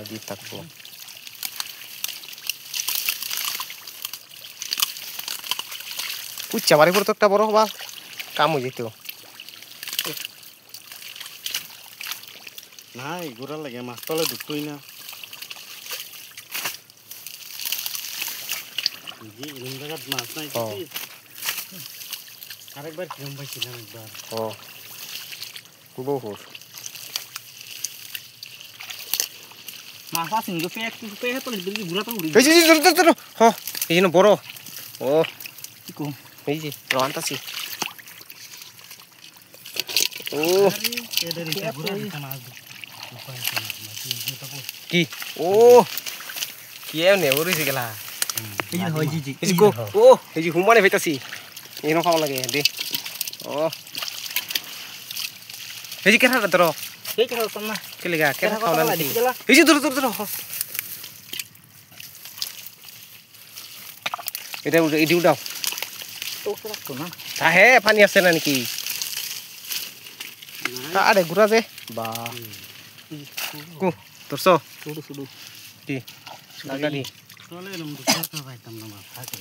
দি থাকবো উচ্চা বাড়ি পর তো একটা বড় হবা কাম হয়ে যেত নাই গোড়া লাগে মাছ তলে ঢুকতোই না এরকম জায়গার মাছ নাই আরেকবার কিরম পাইছিলাম একবার বহুত মাছ আছে নিগো পেয়ে তো ঘুরা তো উড়ি এই যে এই যে বড় ও কি কম এই যে রান্তাছি ও এদের এটা ঘুরা দিতে মাছ কি ও কি নে ওরিছে গেলা এই যে হয় জি এই যে ও এই যে হুমানে ভেতাছি এনো খাওয়া লাগে দে ও এই যে কেরা ধরো এই যে হতাম না কে লাগা কেরা খাওয়া লাগে এই যে ধরো এটা ইডি উঠাও তো রাখতো না হে পানি আছে না নাকি আরে ঘুরা দে বা কু তোরছো শুধু কি লাগানি তলে এরকম ঢুকতে পাইতাম না মাছ থাকে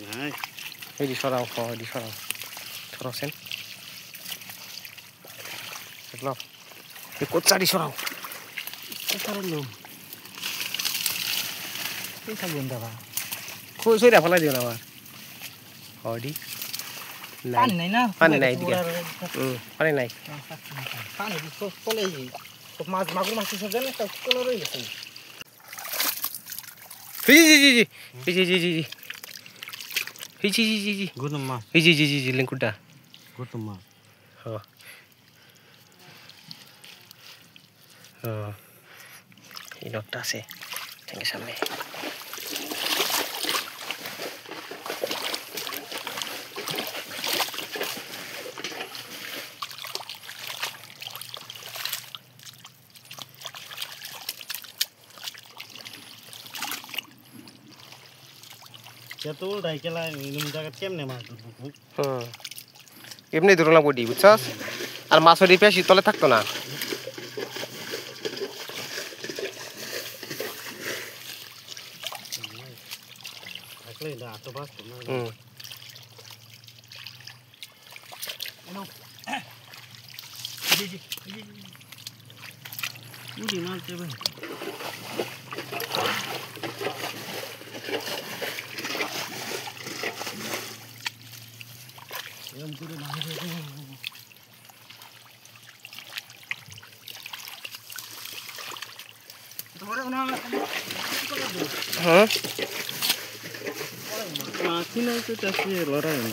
নাই এই যে সরাও এই যে সরাও দেখলো এই কোচারি সরাও পারলো এই সব বন্ধ বা কই সইরা ফেলা দিও না আবার হডি পানি নাই না পানি নাই দিকে পানি নাই পানি তো চলে সব মাছ মাগুর মাছ সব জানে তো কোন রই গেছে জি গুরুম মাছ জি লিঙ্কুটা গুরুম মাছ এই লোকটা আছে ট্যাঙ্কের সামনে তো ডাইকেলা এরকম জায়গা কেমনে মাছ ধরবো এমনি ধরলাম বডি বুঝছস আর মাছের পেশি তলে থাকতো না থাকলে এটা আটো বাঁচতো না উড়ি মাছ দেবে এরকম করে মাছ দেবে হ্যাঁ মাছই নাই তো চাষি লড়াই না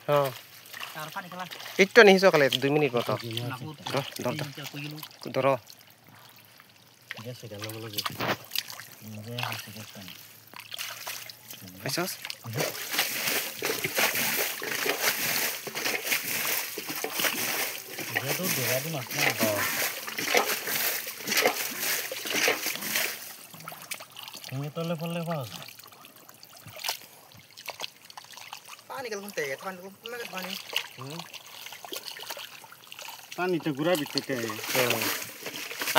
হ্যাঁ আর পানি খেলা একটু নিহিস কালে 2 মিনিট মতো ধর গেছে গেল বলে আইছস যেহেতু দেখাদি মাছ না ভেঙে তলে পড়লে পাওয়া পানি গেল কোনতে পানি পানিটা ঘুরা বিতে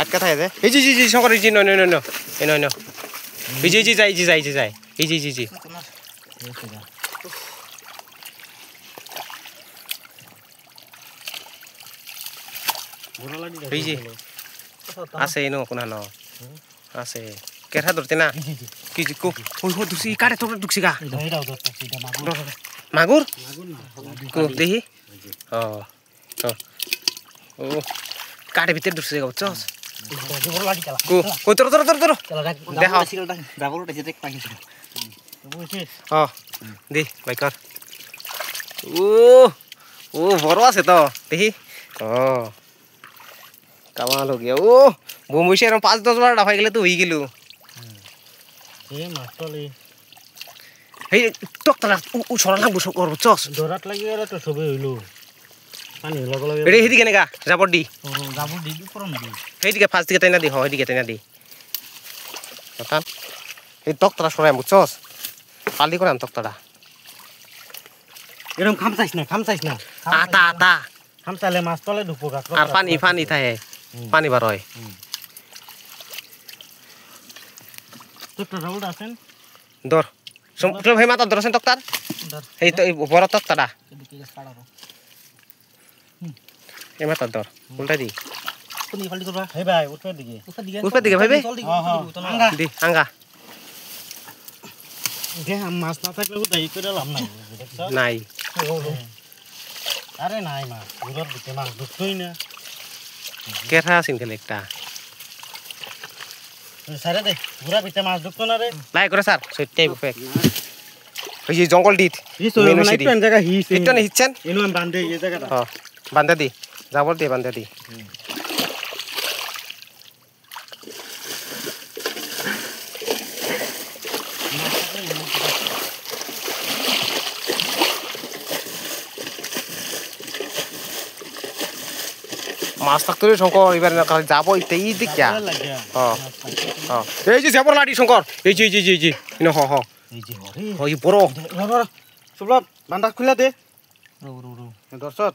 আটকা থাকে যে এই জি শঙ্কর জি নয় এই জি যাই এই জি এই যে আছে এনো কোনা ন আছে কেঠা ধরতে না কি কো ওই দুসি কাটে তোর দুসি গা মাগুর কো দেখি ও কাটে ভিতরে দুসি গা বুঝছস কো কই তোর দেখা দে বাইকার ও বড় আছে তো দেখি কামাল हो गया ও বমুইছে এরকম 5-10 বার ডাফাই গেলে তো হই গেল মাছ তলে এই টকতলা ও সরা লাগবো সব করব চস দরাত লাগি গেলে তো সবে হইলো পানি লাগে এড়ে হেদিকে নেগা জাবর দি পরম দি এইদিকে ফাস্ট দিকে তাইনা দি এইদিকে তাইনা দি তান এই টকতলা সরাই বুঝছস পালি করাম টকতলা এরকম খাম চাইছ না আতা খামচালে মাছ তলে ঢুকবো গা আর পানি পানি থাকে পানি বার হয় তোরটা রাউন্ড আছেন দর তুমি ভাই মাথা ধরছেন তক্তার এই তো এই বড় তক্তাটা এদিকে ছাড়াবো এই মাথা ধর উল্টা দি কোনি ফালতি করবা হে ভাই উঠবে দিকে উপর দিকে ভাই চল দিকে আঙ্গা দি আঙ্গা দে মাছ না থাকলে উঠাই করে লাভ নাই দেখছ নাই আরে নাই মাছ ঘুরত দিকে মাছ ঢুকতোই না কেরা আছেন খেলে একটা সারে দে ঘুরা পিঠে মাছ ঢুকতো না রে লাই করে স্যার সত্যি বুফে ওই যে জঙ্গল ডিট হিস হলো না একটু এন জায়গা হিস একটু না হিচ্ছেন এনো আমি বান্ধে এই জায়গাটা হ্যাঁ বান্ধা দি যাবর দিয়ে বান্ধা দি মাছ থাকতো রে শঙ্কর এবার যাবো এই দিকে লাগে হ্যাঁ হ্যাঁ এই যে যাবর লাডি শঙ্কর এই যে হ হ এই যে হরে ওই বড় সুবলাভ বান্ধা খুলে দে দর্শক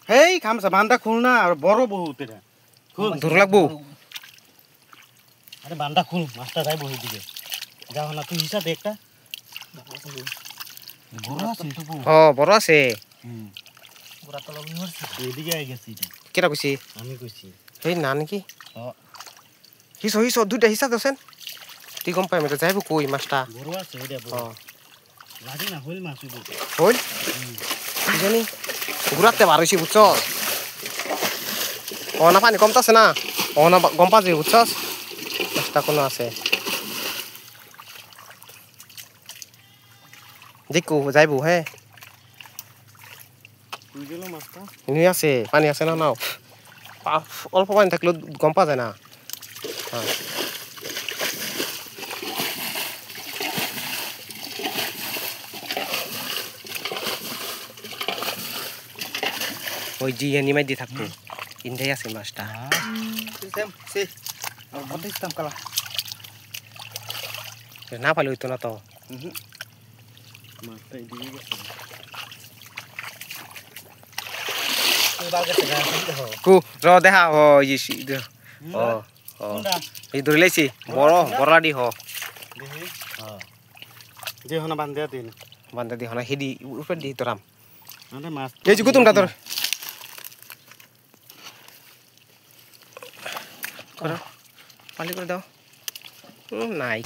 হেই খামসা বান্ধা খুল না আর বড় বহুত এটা খুল ধর লাগবো আরে বান্ধা খুল মাছটা যাই বহি দিকে যাও না তুই হিসাব দে একটা বড় আছে তো বড় আছে পুরা তলা বুঝি মারছে এদিকে আই গেছি কেটা কইছি আমি কইছি এই না নাকি হ্যাঁ হিসো দুইটা হিসা দছেন তুই গম পাই মেটা যাইব কই মাছটা বড় আছে এটা বড় হ্যাঁ লাগে না হইল মাছ হইব হইল কি জানি ঘুরাতে পারছি বুঝছ না পানি কমতাছে না না গম পাচ্ছি বুঝছস মাছটা কোনো আছে দেখু যাইব হ্যাঁ তুই গেল মাছটা ইনি আছে পানি আছে না নাও অল্প পানি থাকলেও গম পাওয়া যায় না হ্যাঁ ওই জি নিমাই দিয়ে থাকবো ইন্দাই আছে মাছটা সেম সে আর বড় ইস্তাম কালা না পালে হইতো না তো মাছটা এদিকে গেছে তুই বাগে থেকে দেখো কু র দেখা ও ও ও এই ধরে লাইছি বড় লাডি হ দেখি হ্যাঁ যে হনা বান্ধে দিন বান্ধা দি হনা হেডি উপর দি তোরাম আরে মাছ এই যে কুতুমটা তোর পালি করে দাও নাই